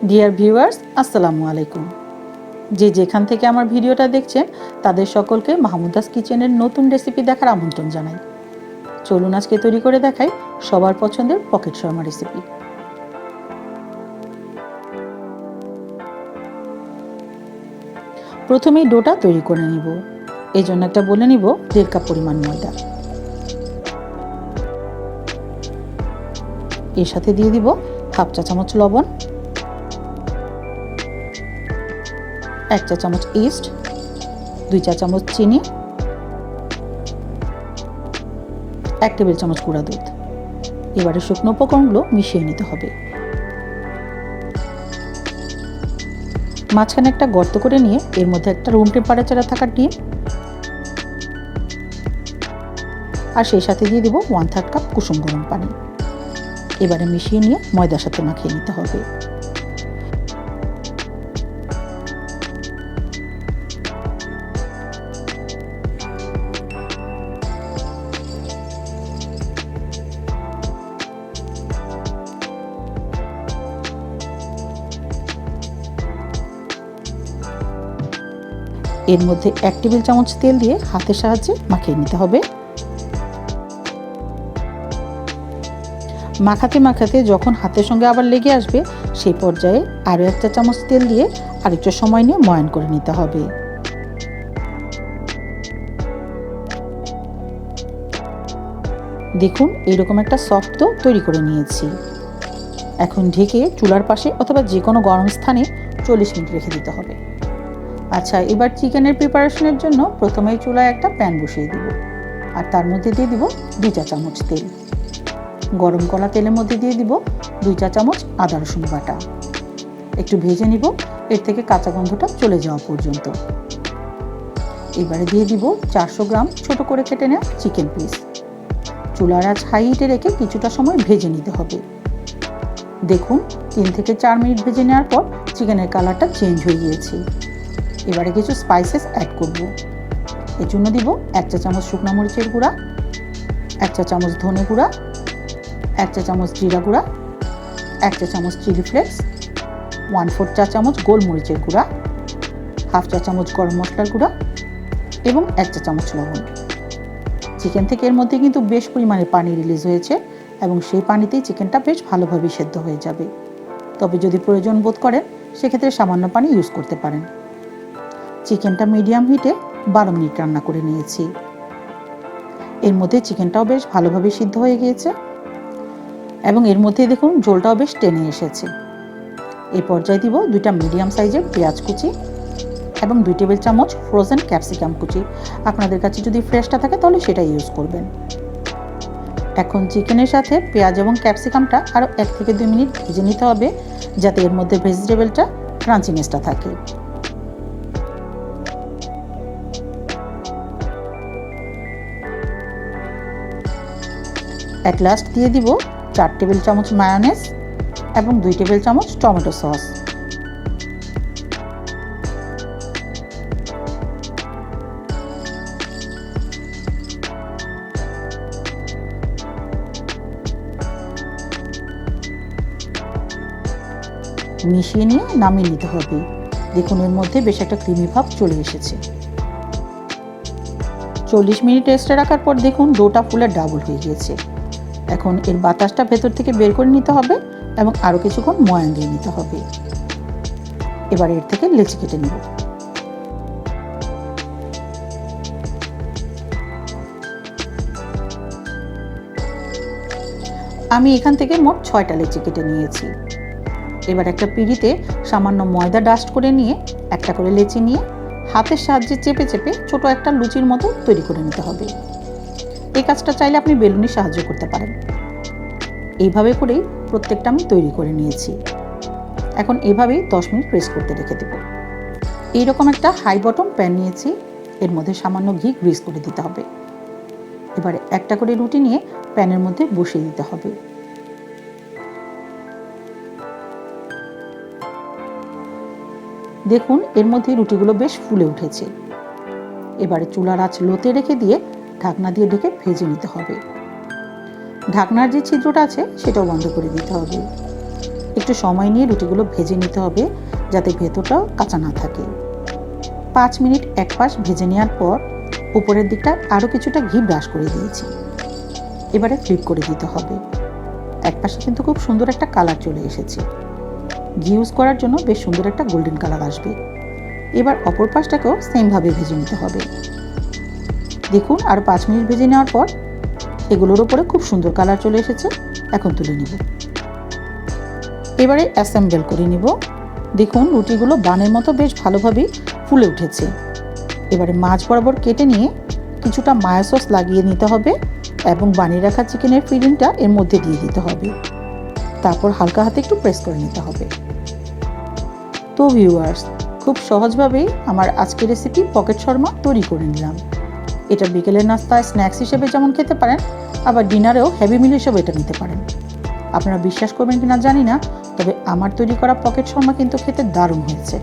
Dear viewers, আসসালামু আলাইকুম। যে যেখান থেকে আমার ভিডিওটা দেখছেন তাদের সকলকে মাহমুদাস কিচেনের নতুন রেসিপি দেখার আমন্ত্রণ জানাই। চলুন আজকে তৈরি করে দেখাই সবার পছন্দের পকেট শর্মা রেসিপি। প্রথমেই ডোটা তৈরি করে নিব। এই জন্য একটা বলে নিব 1.5 কাপ পরিমাণ ময়দা। এর সাথে দিয়ে দিব হাফ চা চামচ লবণ, 1 চা চামচ ইস্ট, 2 চা চামচ চিনি, 1 টেবিল চামচ গুঁড়া দুধ। এবারে শুকনো উপকরণগুলো মিশিয়ে নিতে হবে। মাঝখানে একটা গর্ত করে নিয়ে এর মধ্যে একটা রুম টেম্পারেচারে থাকা ডিম আর সেই সাথে দিয়ে দিব 1/3 কাপ কুসুম গরম পানি। এবারে মিশিয়ে নিয়ে ময়দার সাথে মাখিয়ে নিতে হবে। এর মধ্যে 1 টেবিল চামচ তেল দিয়ে হাতের সাহায্যে মাখিয়ে নিতে হবে। মাখাতে মাখাতে যখন হাতের সঙ্গে আবার লেগে আসবে সেই পর্যায়ে আরও 1 চা চামচ তেল দিয়ে আরেকটু সময় নিয়ে ময়ান করে নিতে হবে। দেখুন এরকম একটা সফট ডো তৈরি করে নিয়েছি। এখন ঢেকে চুলার পাশে অথবা যে কোনো গরম স্থানে 40 মিনিট রেখে দিতে হবে। আচ্ছা, এবার চিকেনের প্রিপারেশনের জন্য প্রথমেই চুলায় একটা প্যান বসিয়ে দিব আর তার মধ্যে দিয়ে দিব 2 চা চামচ তেল। গরম করা তেলের মধ্যে দিয়ে দিব 2 চা চামচ আদা রসুন বাটা। একটু ভেজে নিব এর থেকে কাঁচা গন্ধটা চলে যাওয়া পর্যন্ত। এবারে দিয়ে দিব 400 গ্রাম ছোট করে কেটে নেওয়া চিকেন পিস। চুলার আঁচ হাই হিটে রেখে কিছুটা সময় ভেজে নিতে হবে। দেখুন 3 থেকে 4 মিনিট ভেজে নেওয়ার পর চিকেনের কালারটা চেঞ্জ হয়ে গিয়েছে। এবারে কিছু স্পাইসেস অ্যাড করব। এর জন্য দিব 1 চা চামচ শুকনো মরিচের গুঁড়া, 1 চা চামচ ধনে গুঁড়া, 1 চা চামচ জিরা গুঁড়া, 1 চা চামচ চিলি ফ্লেক্স, 1/4 চা চামচ গোলমরিচের গুঁড়া, হাফ চা চামচ গরম মশলার গুঁড়া এবং 1 চা চামচ লবণ। চিকেন থেকে এর মধ্যে কিন্তু বেশ পরিমাণে পানি রিলিজ হয়েছে এবং সেই পানিতেই চিকেনটা বেশ ভালোভাবে সেদ্ধ হয়ে যাবে। তবে যদি প্রয়োজন বোধ করেন সেক্ষেত্রে সামান্য পানি ইউজ করতে পারেন। চিকেনটা মিডিয়াম হিটে 12 মিনিট রান্না করে নিয়েছি। এর মধ্যে চিকেনটাও বেশ ভালোভাবে সিদ্ধ হয়ে গিয়েছে এবং এর মধ্যে দেখুন ঝোলটাও বেশ টেনে এসেছে। এই পর্যায়ে দিব 2টা মিডিয়াম সাইজের পেঁয়াজ কুচি এবং 2 টেবিল চামচ ফ্রোজেন ক্যাপসিকাম কুচি। আপনাদের কাছে যদি ফ্রেশটা থাকে তাহলে সেটা ইউজ করবেন। এখন চিকেনের সাথে পেঁয়াজ এবং ক্যাপসিকামটা আরও 1 থেকে 2 মিনিট ভেজে নিতে হবে যাতে এর মধ্যে ভেজিটেবলটা ক্রাঞ্চিনেসটা থাকে। এক লাস্ট দিয়ে দিব 4 টেবিল চামচ মায়োনেজ এবং 2 টেবিল চামচ টমেটো সস। মিশিয়ে নিয়ে নামিয়ে নিতে হবে। দেখুন এর মধ্যে বেশ একটা ক্রিমি ভাব চলে এসেছে। 40 মিনিট রেস্টে রাখার পর দেখুন ডোটা ফুলে ডাবল হয়ে গিয়েছে। এখন এর বাতাসটা ভেতর থেকে বের করে নিতে হবে এবং আরও কিছুক্ষণ ময়ান দিয়ে নিতে হবে। এবার এর থেকে লেচি কেটে নেব। আমি এখান থেকে মোট 6টা লেচি কেটে নিয়েছি। এবার একটা পিঁড়িতে সামান্য ময়দা ডাস্ট করে নিয়ে একটা করে লেচি নিয়ে হাতের সাহায্যে চেপে চেপে ছোট একটা লুচির মতো তৈরি করে নিতে হবে। এই কাজটা চাইলে আপনি বেলুনের সাহায্য করতে পারেন। এইভাবে করেই প্রত্যেকটা আমি তৈরি করে নিয়েছি। এখন এভাবেই 10 মিনিট রেস্ট করতে রেখে দেব। এইরকম একটা হাই বটম প্যান নিয়েছি, এর মধ্যে সামান্য ঘি গ্রিস করে দিতে হবে। এবারে একটা করে রুটি নিয়ে প্যানের মধ্যে বসিয়ে দিতে হবে। দেখুন এর মধ্যে রুটিগুলো বেশ ফুলে উঠেছে। এবারে চুলার আঁচ লোতে রেখে দিয়ে ঢাকনা দিয়ে ঢেকে ভেজে নিতে হবে। ঢাকনার যে ছিদ্রটা আছে সেটাও বন্ধ করে দিতে হবে। একটু সময় নিয়ে রুটিগুলো ভেজে নিতে হবে, যাতে ভেতরটাও কাঁচা না থাকে। 5 মিনিট এক পাশ ভেজে নেওয়ার পর উপরের দিকটা আরও কিছুটা ঘি ব্রাশ করে দিয়েছি। এবারে ফ্লিপ করে দিতে হবে। এক পাশে কিন্তু খুব সুন্দর একটা কালার চলে এসেছে। ঘি ইউজ করার জন্য বেশ সুন্দর একটা গোল্ডেন কালার আসবে। এবার অপর পাশটাকেও সেমভাবে ভেজে নিতে হবে। দেখুন, আর 5 মিনিট ভেজে নেওয়ার পর এগুলোর উপরে খুব সুন্দর কালার চলে এসেছে। এখন তুলে নিব। এবারে অ্যাসেম্বল করে নিব। দেখুন, রুটিগুলো বানের মতো বেশ ভালোভাবেই ফুলে উঠেছে। এবারে মাছ বরাবর কেটে নিয়ে কিছুটা মায়া সস লাগিয়ে নিতে হবে এবং বানিয়ে রাখা চিকেনের ফিলিংটা এর মধ্যে দিয়ে দিতে হবে। তারপর হালকা হাতে একটু প্রেস করে নিতে হবে। তো ভিউয়ার্স, খুব সহজভাবেই আমার আজকের রেসিপি পকেট শর্মা তৈরি করে নিলাম। এটা বিকেলের নাস্তায় স্ন্যাক্স হিসেবে যেমন খেতে পারেন, আবার ডিনারেও হেভি মিল হিসেবে এটা নিতে পারেন। আপনারা বিশ্বাস করবেন কিনা জানি না, তবে আমার তৈরি করা পকেট শর্মা কিন্তু খেতে দারুণ হয়েছে।